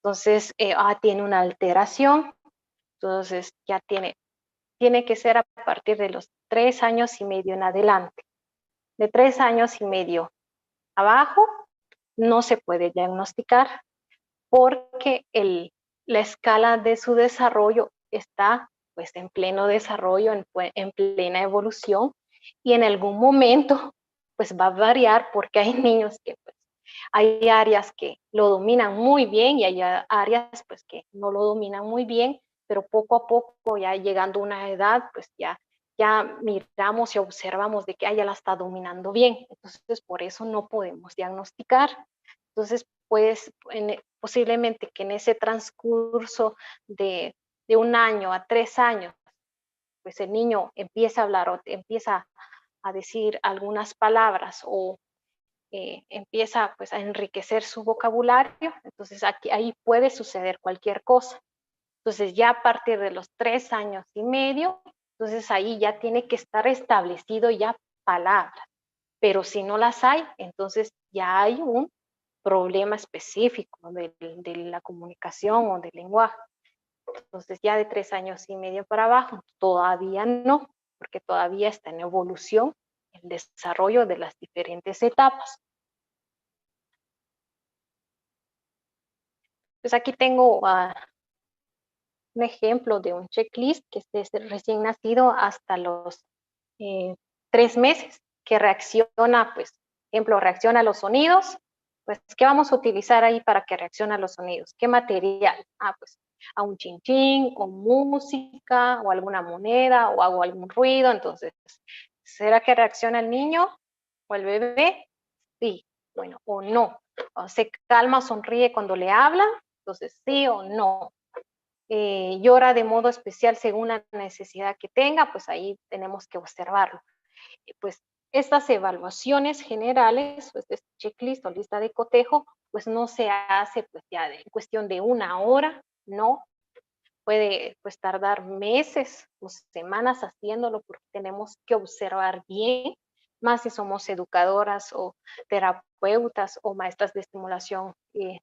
Entonces, tiene una alteración. Entonces, ya tiene que ser a partir de los 3 años y medio en adelante. De 3 años y medio abajo, no se puede diagnosticar porque la escala de su desarrollo está pues en pleno desarrollo, en plena evolución, y en algún momento pues va a variar porque hay niños que pues, hay áreas que lo dominan muy bien y hay áreas pues que no lo dominan muy bien, pero poco a poco ya llegando a una edad pues ya miramos y observamos de que ya la está dominando bien. Entonces por eso no podemos diagnosticar. Entonces pues posiblemente que en ese transcurso de 1 año a 3 años pues el niño empieza a hablar o empieza a decir algunas palabras o empieza pues a enriquecer su vocabulario, entonces ahí puede suceder cualquier cosa. Entonces ya a partir de los 3 años y medio, entonces ahí ya tiene que estar establecido ya palabras, pero si no las hay, entonces ya hay un problema específico de la comunicación o del lenguaje. Entonces ya de 3 años y medio para abajo, todavía no, porque todavía está en evolución el desarrollo de las diferentes etapas. Pues aquí tengo un ejemplo de un checklist que es desde recién nacido hasta los 3 meses, que reacciona, pues, ejemplo, reacciona a los sonidos. Pues, ¿qué vamos a utilizar ahí para que reaccione a los sonidos? ¿Qué material? Pues, a un chinchín, o música, o alguna moneda, o hago algún ruido. Entonces, ¿será que reacciona el niño o el bebé? Sí, bueno, o no. O se calma, sonríe cuando le hablan, entonces sí o no. Llora de modo especial según la necesidad que tenga, pues ahí tenemos que observarlo. Pues estas evaluaciones generales, pues este checklist o lista de cotejo, pues no se hace pues ya en cuestión de 1 hora, no, puede pues tardar meses o semanas haciéndolo porque tenemos que observar bien, más si somos educadoras o terapeutas o maestras de estimulación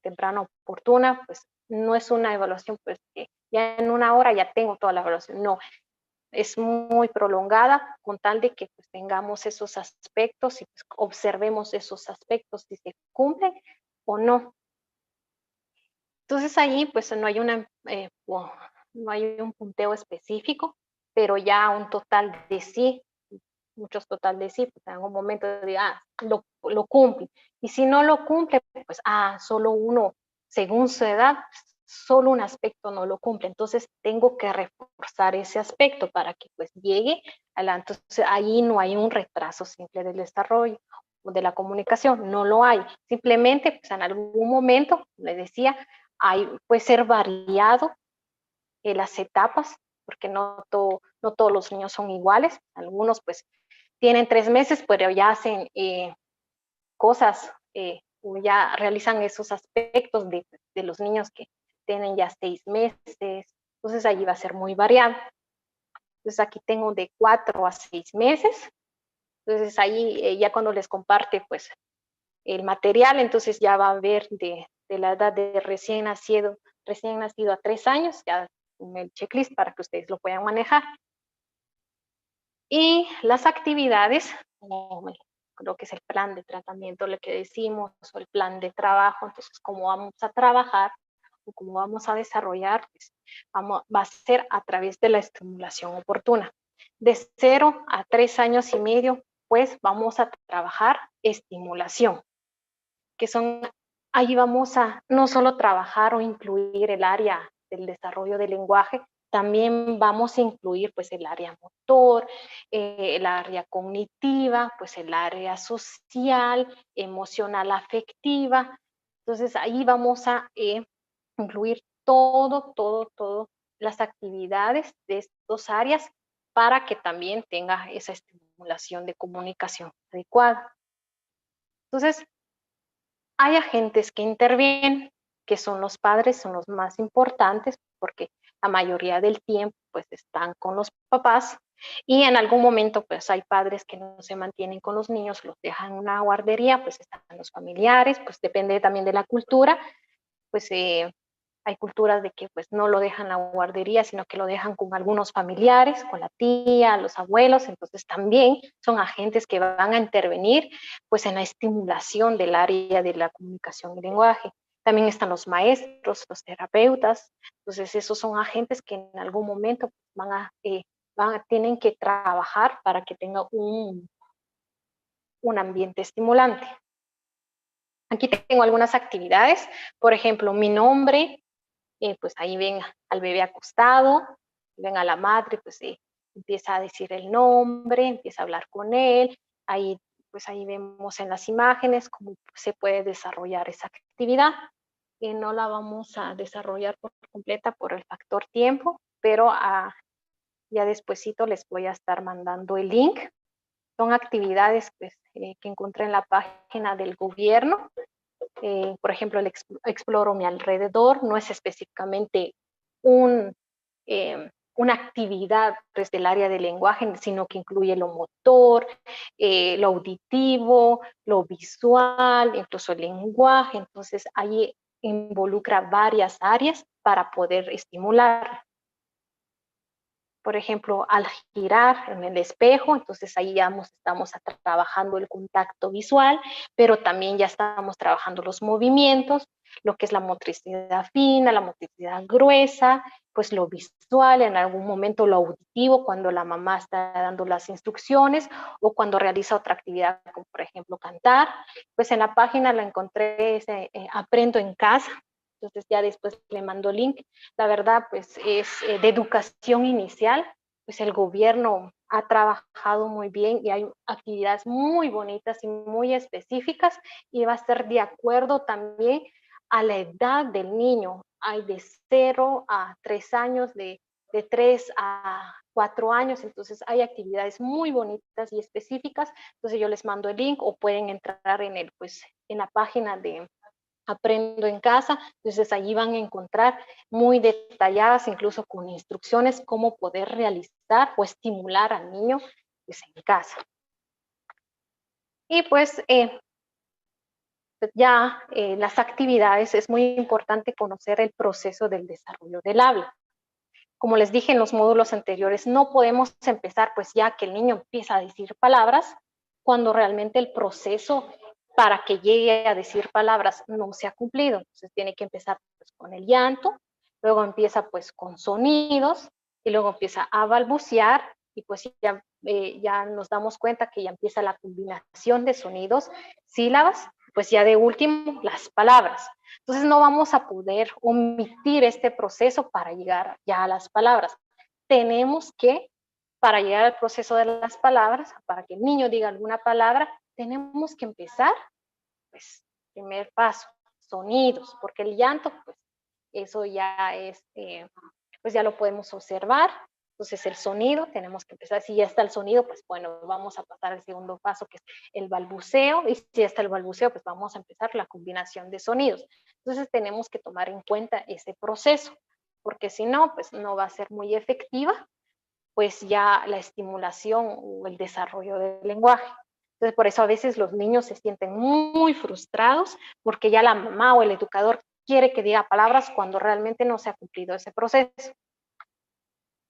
temprana oportuna, pues no es una evaluación pues que ya en 1 hora ya tengo toda la evaluación, no, es muy prolongada con tal de que pues, tengamos esos aspectos y pues, observemos esos aspectos si se cumplen o no. Entonces ahí pues no hay no hay un punteo específico, pero ya un total de sí, muchos total de sí, pues en algún momento diga, lo cumple. Y si no lo cumple, pues solo uno, según su edad, solo un aspecto no lo cumple. Entonces tengo que reforzar ese aspecto para que pues llegue a entonces ahí no hay un retraso simple del desarrollo o de la comunicación, no lo hay. Simplemente pues en algún momento, le decía, puede ser variado las etapas, porque no todos los niños son iguales. Algunos pues tienen 3 meses, pero ya hacen cosas, o ya realizan esos aspectos de los niños que tienen ya 6 meses. Entonces allí va a ser muy variado. Entonces aquí tengo de 4 a 6 meses. Entonces ahí ya cuando les comparte pues el material, entonces ya va a ver de la edad de recién nacido a 3 años, ya con el checklist para que ustedes lo puedan manejar. Y las actividades, creo que es el plan de tratamiento, lo que decimos, o el plan de trabajo, entonces cómo vamos a trabajar o cómo vamos a desarrollar, pues, va a ser a través de la estimulación oportuna. De 0 a 3 años y medio, pues vamos a trabajar estimulación, que son, ahí vamos a no solo trabajar o incluir el área del desarrollo del lenguaje, también vamos a incluir pues el área motor, el área cognitiva, pues el área social, emocional, afectiva. Entonces ahí vamos a incluir todo las actividades de estas áreas para que también tenga esa estimulación de comunicación adecuada. Entonces, hay agentes que intervienen, que son los padres, son los más importantes, porque la mayoría del tiempo pues están con los papás, Y en algún momento, pues hay padres que no se mantienen con los niños, los dejan en una guardería, pues están los familiares, pues depende también de la cultura, pues hay culturas de que pues no lo dejan en la guardería, sino que lo dejan con algunos familiares, con la tía, los abuelos, entonces también son agentes que van a intervenir pues en la estimulación del área de la comunicación y lenguaje. También están los maestros, los terapeutas, entonces esos son agentes que en algún momento tienen que trabajar para que tenga un ambiente estimulante. Aquí tengo algunas actividades, por ejemplo, mi nombre, pues ahí ven al bebé acostado, ven a la madre, pues empieza a decir el nombre, empieza a hablar con él, ahí pues ahí vemos en las imágenes cómo se puede desarrollar esa actividad. No la vamos a desarrollar por completa por el factor tiempo, pero ya despuesito les voy a estar mandando el link. Son actividades pues, que encontré en la página del gobierno. Por ejemplo, el exploro mi alrededor, no es específicamente una actividad pues, del área del lenguaje, sino que incluye lo motor, lo auditivo, lo visual, incluso el lenguaje. Entonces, ahí involucra varias áreas para poder estimular. Por ejemplo, al girar en el espejo, entonces ahí ya estamos trabajando el contacto visual, pero también ya estamos trabajando los movimientos, lo que es la motricidad fina, la motricidad gruesa, pues lo visual, en algún momento lo auditivo, cuando la mamá está dando las instrucciones o cuando realiza otra actividad, como por ejemplo cantar. Pues en la página la encontré, Aprendo en Casa, entonces ya después le mando el link. La verdad, pues es de educación inicial, pues el gobierno ha trabajado muy bien y hay actividades muy bonitas y muy específicas y va a ser de acuerdo también a la edad del niño. Hay de 0 a 3 años, de 3 a 4 años, entonces hay actividades muy bonitas y específicas. Entonces yo les mando el link o pueden entrar pues, en la página de Aprendo en Casa, entonces allí van a encontrar muy detalladas, incluso con instrucciones, cómo poder realizar o estimular al niño pues, en casa. Y pues las actividades, es muy importante conocer el proceso del desarrollo del habla. Como les dije en los módulos anteriores, no podemos empezar pues ya que el niño empieza a decir palabras cuando realmente el proceso para que llegue a decir palabras no se ha cumplido. Entonces tiene que empezar pues, con el llanto, luego empieza pues con sonidos y luego empieza a balbucear y pues ya nos damos cuenta que ya empieza la combinación de sonidos, sílabas, pues ya de último las palabras. Entonces no vamos a poder omitir este proceso para llegar ya a las palabras. Tenemos que, para llegar al proceso de las palabras, para que el niño diga alguna palabra, tenemos que empezar, pues, primer paso, sonidos, porque el llanto, pues, eso ya es, pues ya lo podemos observar. Entonces el sonido, tenemos que empezar, si ya está el sonido, pues bueno, vamos a pasar al segundo paso, que es el balbuceo, y si ya está el balbuceo, pues vamos a empezar la combinación de sonidos. Entonces tenemos que tomar en cuenta ese proceso, porque si no, pues no va a ser muy efectiva, pues ya la estimulación o el desarrollo del lenguaje. Entonces por eso a veces los niños se sienten muy frustrados, porque ya la mamá o el educador quiere que diga palabras cuando realmente no se ha cumplido ese proceso.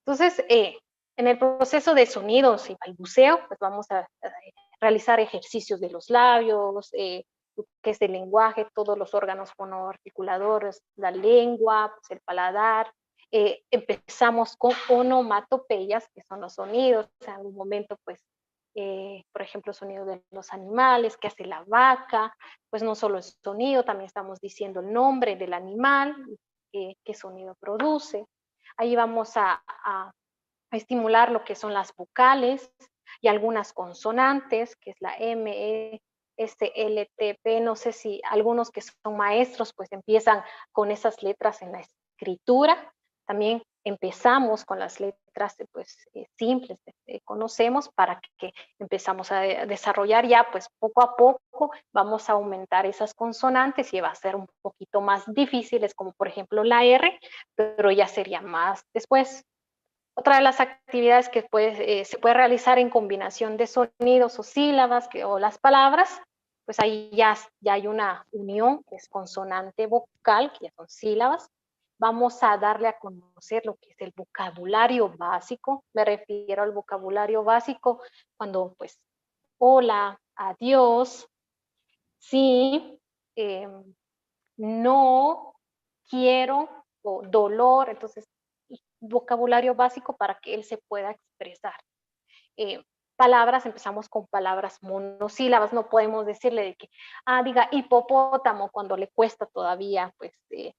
Entonces, en el proceso de sonidos y balbuceo, pues vamos a realizar ejercicios de los labios, que es el lenguaje, todos los órganos fonoarticuladores, la lengua, pues el paladar. Empezamos con onomatopeyas, que son los sonidos. En algún momento, pues, por ejemplo, sonido de los animales, que hace la vaca, pues no solo el sonido, también estamos diciendo el nombre del animal, qué sonido produce. Ahí vamos a estimular lo que son las vocales y algunas consonantes, que es la M, E, S, L, T, P. No sé si algunos que son maestros pues empiezan con esas letras en la escritura. También empezamos con las letras pues, simples, conocemos, para que empezamos a desarrollar ya pues poco a poco vamos a aumentar esas consonantes y va a ser un poquito más difíciles, como por ejemplo la R, pero ya sería más después. Otra de las actividades que se puede realizar en combinación de sonidos o sílabas o las palabras, pues ahí ya hay una unión, que es consonante vocal, que ya son sílabas. Vamos a darle a conocer lo que es el vocabulario básico. Me refiero al vocabulario básico cuando, pues, hola, adiós, sí, eh, no, quiero o dolor. Entonces, vocabulario básico para que él se pueda expresar. Eh, Palabras, empezamos con palabras monosílabas, no podemos decirle de que, diga hipopótamo cuando le cuesta todavía, pues,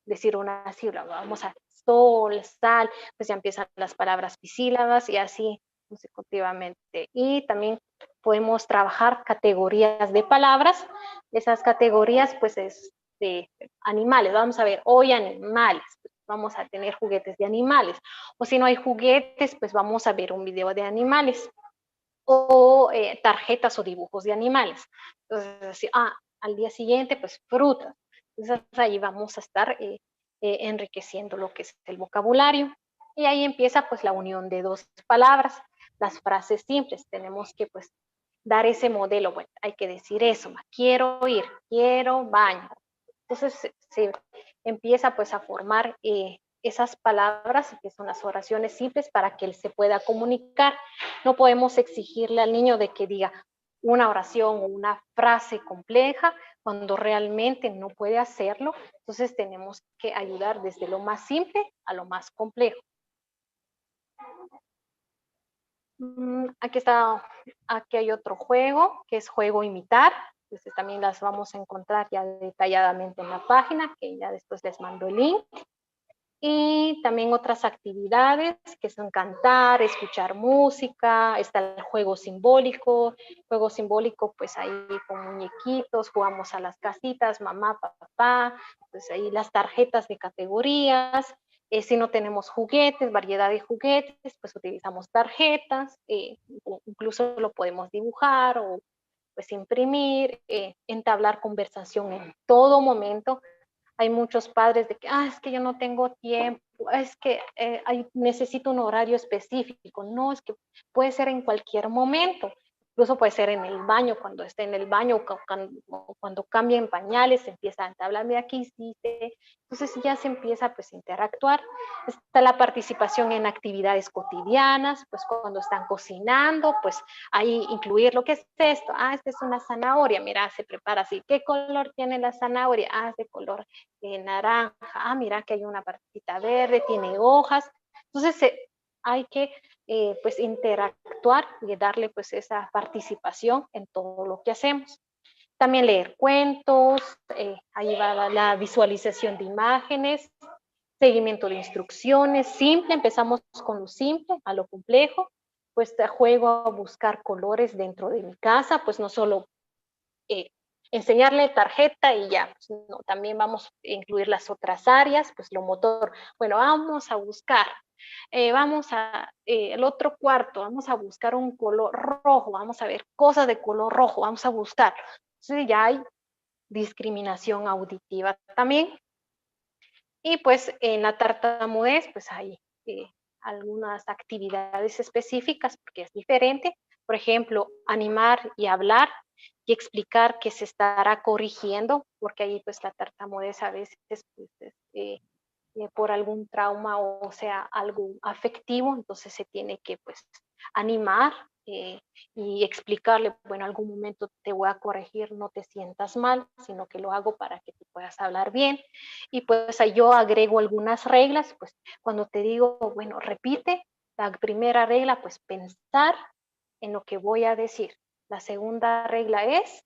decir una sílaba. Vamos a sol, sal, pues ya empiezan las palabras bisílabas y así consecutivamente. Y también podemos trabajar categorías de palabras. Esas categorías, pues, es de animales. Vamos a ver, hoy animales, vamos a tener juguetes de animales. O si no hay juguetes, pues vamos a ver un video de animales o tarjetas o dibujos de animales. Entonces, al día siguiente, pues frutas. Entonces ahí vamos a estar enriqueciendo lo que es el vocabulario. Y ahí empieza pues la unión de dos palabras, las frases simples. Tenemos que pues dar ese modelo. Bueno, hay que decir eso, quiero ir, quiero baño. Entonces se empieza pues a formar esas palabras que son las oraciones simples para que él se pueda comunicar. No podemos exigirle al niño de que diga una oración o una frase compleja cuando realmente no puede hacerlo. Entonces tenemos que ayudar desde lo más simple a lo más complejo. Aquí hay otro juego que es juego imitar. Entonces también las vamos a encontrar ya detalladamente en la página, que ya después les mando el link. Y también otras actividades que son cantar, escuchar música, está el juego simbólico pues ahí con muñequitos, jugamos a las casitas, mamá, papá, pues ahí las tarjetas de categorías, si no tenemos juguetes, variedad de juguetes, pues utilizamos tarjetas, incluso lo podemos dibujar o pues imprimir, entablar conversación en todo momento. Hay muchos padres de que, es que yo no tengo tiempo, es que necesito un horario específico. No, es que puede ser en cualquier momento. Incluso puede ser en el baño, cuando esté en el baño, cuando cambien pañales, empieza a hablarme aquí, sí, sí. Entonces ya se empieza pues a interactuar. Está la participación en actividades cotidianas, pues cuando están cocinando, pues ahí incluir lo que es esto. Esta es una zanahoria, mira, se prepara así. ¿Qué color tiene la zanahoria? Es de color naranja. Mira que hay una partita verde, tiene hojas. Entonces hay que pues interactuar y darle pues esa participación en todo lo que hacemos. También leer cuentos, ahí va la visualización de imágenes, seguimiento de instrucciones, simple, empezamos con lo simple a lo complejo, pues juego a buscar colores dentro de mi casa, pues no solo eh, enseñarle tarjeta y ya, pues no, también vamos a incluir las otras áreas, pues lo motor, bueno, vamos a buscar, el otro cuarto, vamos a buscar un color rojo, vamos a ver cosas de color rojo, vamos a buscar. Entonces ya hay discriminación auditiva también. Y pues en la tartamudez, pues hay algunas actividades específicas porque es diferente. Por ejemplo, animar y hablar y explicar que se estará corrigiendo, porque ahí pues la tartamudez a veces pues, por algún trauma o sea algo afectivo, entonces se tiene que pues animar y explicarle, bueno, algún momento te voy a corregir, no te sientas mal, sino que lo hago para que tú puedas hablar bien. Y pues ahí yo agrego algunas reglas, pues cuando te digo, bueno, repite, la primera regla, pues pensar en lo que voy a decir. La segunda regla es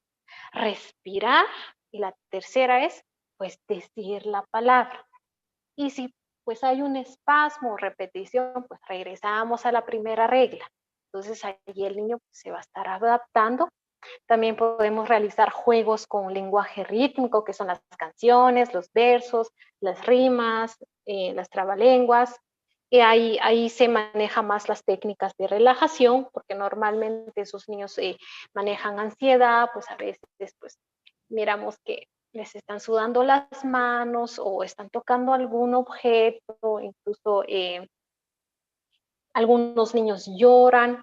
respirar y la tercera es pues decir la palabra. Y si pues hay un espasmo o repetición, pues regresamos a la primera regla. Entonces ahí el niño se va a estar adaptando. También podemos realizar juegos con lenguaje rítmico, que son las canciones, los versos, las rimas, las trabalenguas. Y ahí se maneja más las técnicas de relajación, porque normalmente esos niños manejan ansiedad, pues a veces pues miramos que les están sudando las manos o están tocando algún objeto, incluso Algunos niños lloran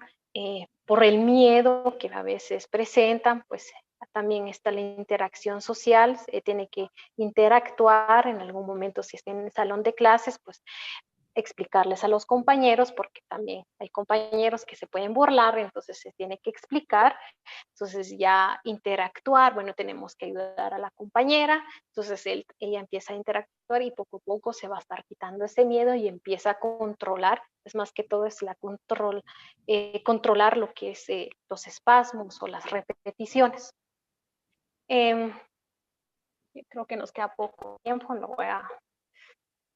por el miedo que a veces presentan, pues también está la interacción social, se tiene que interactuar en algún momento si está en el salón de clases, pues explicarles a los compañeros, porque también hay compañeros que se pueden burlar, entonces se tiene que explicar, entonces ya interactuar, bueno, tenemos que ayudar a la compañera, entonces ella empieza a interactuar y poco a poco se va a estar quitando ese miedo y empieza a controlar, es más que todo es la controlar lo que es los espasmos o las repeticiones. Eh, Creo que nos queda poco tiempo, lo voy a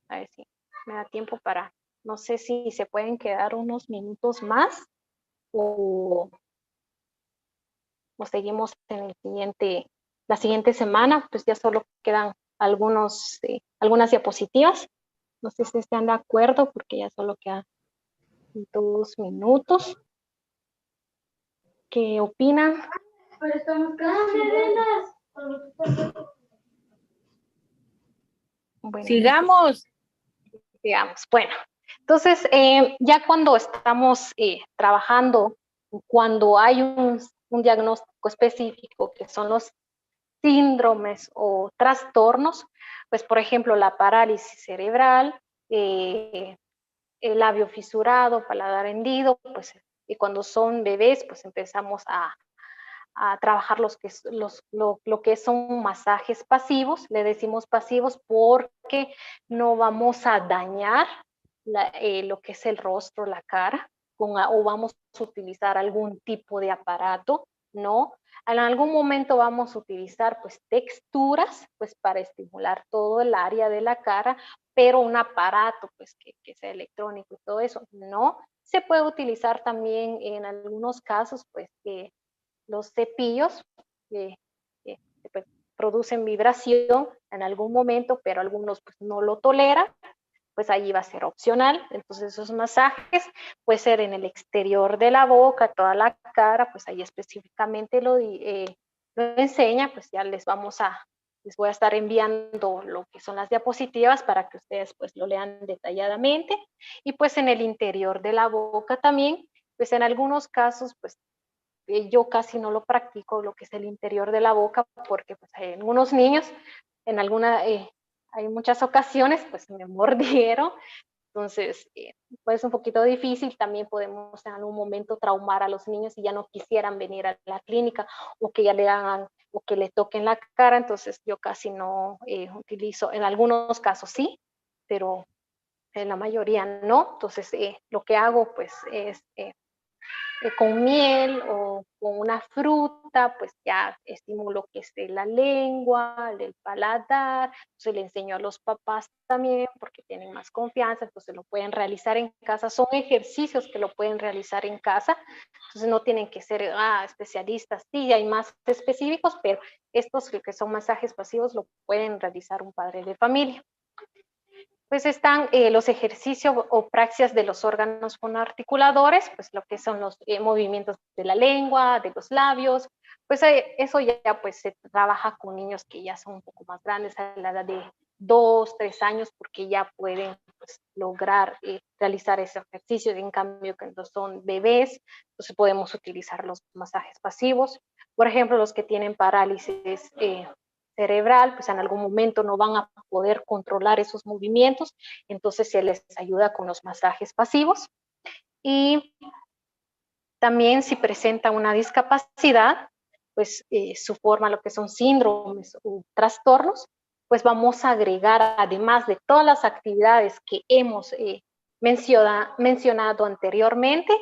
ver si me da tiempo para, no sé si se pueden quedar unos minutos más o, o seguimos en la siguiente semana, pues ya solo quedan algunas diapositivas. No sé si están de acuerdo porque ya solo quedan 2 minutos. ¿Qué opinan? Pero estamos casi. Bueno, Sigamos. digamos, bueno, entonces ya cuando estamos trabajando, cuando hay un diagnóstico específico que son los síndromes o trastornos, pues por ejemplo la parálisis cerebral, el labio fisurado, paladar hendido, pues y cuando son bebés, pues empezamos a trabajar lo que son masajes pasivos, le decimos pasivos porque no vamos a dañar lo que es el rostro, la cara, o vamos a utilizar algún tipo de aparato, ¿no? En algún momento vamos a utilizar pues texturas pues para estimular todo el área de la cara, pero un aparato pues que sea electrónico y todo eso, no. Se puede utilizar también en algunos casos pues los cepillos que pues, producen vibración en algún momento, pero algunos pues, no lo toleran, pues ahí va a ser opcional. Entonces esos masajes puede ser en el exterior de la boca, toda la cara, pues ahí específicamente lo enseña, pues ya les voy a estar enviando lo que son las diapositivas para que ustedes pues lo lean detalladamente. Y pues en el interior de la boca también, pues en algunos casos pues yo casi no lo practico, lo que es el interior de la boca, porque pues, hay algunos niños, hay muchas ocasiones, pues me mordieron, entonces pues un poquito difícil, también podemos en algún momento traumar a los niños y ya no quisieran venir a la clínica o que ya le hagan o que le toquen la cara, entonces yo casi no utilizo, en algunos casos sí, pero en la mayoría no, entonces lo que hago pues es con miel o con una fruta, pues ya estimulo que esté la lengua, el paladar, se le enseño a los papás también porque tienen más confianza, entonces lo pueden realizar en casa, son ejercicios que lo pueden realizar en casa, entonces no tienen que ser especialistas, sí hay más específicos, pero estos que son masajes pasivos lo pueden realizar un padre de familia. Pues están los ejercicios o praxias de los órganos fonoarticuladores, pues lo que son los movimientos de la lengua, de los labios, pues eso ya pues se trabaja con niños que ya son un poco más grandes, a la edad de 2, 3 años, porque ya pueden pues, lograr realizar ese ejercicio. En cambio, cuando son bebés, pues podemos utilizar los masajes pasivos. Por ejemplo, los que tienen parálisis cerebral, pues en algún momento no van a poder controlar esos movimientos, entonces se les ayuda con los masajes pasivos. Y también si presenta una discapacidad, pues su forma, lo que son síndromes o trastornos, pues vamos a agregar, además de todas las actividades que hemos mencionado anteriormente,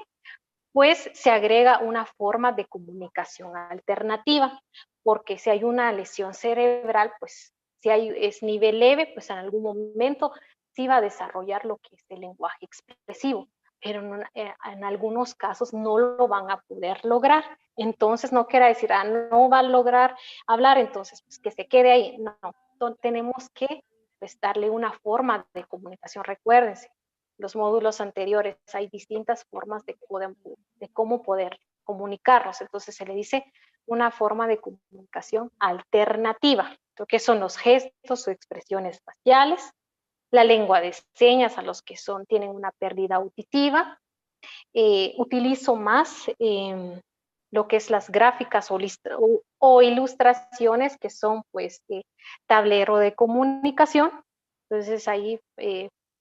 pues se agrega una forma de comunicación alternativa, porque si hay una lesión cerebral, pues si es nivel leve, pues en algún momento sí va a desarrollar lo que es el lenguaje expresivo, pero en algunos casos no lo van a poder lograr. Entonces no quiere decir, no va a lograr hablar, entonces pues que se quede ahí. No, tenemos que pues, darle una forma de comunicación. Recuérdense, los módulos anteriores, hay distintas formas de cómo poder comunicarnos. Entonces se le dice una forma de comunicación alternativa, que son los gestos o expresiones faciales, la lengua de señas a los que tienen una pérdida auditiva, Utilizo más lo que es las gráficas o ilustraciones que son pues tablero de comunicación. Entonces ahí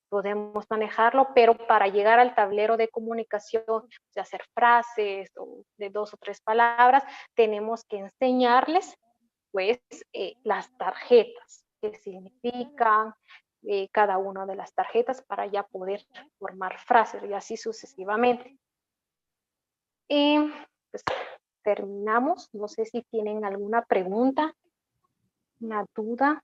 podemos manejarlo, pero para llegar al tablero de comunicación, de hacer frases o de 2 o 3 palabras, tenemos que enseñarles pues las tarjetas, qué significan cada una de las tarjetas para ya poder formar frases y así sucesivamente. Y pues terminamos. No sé si tienen alguna pregunta, una duda.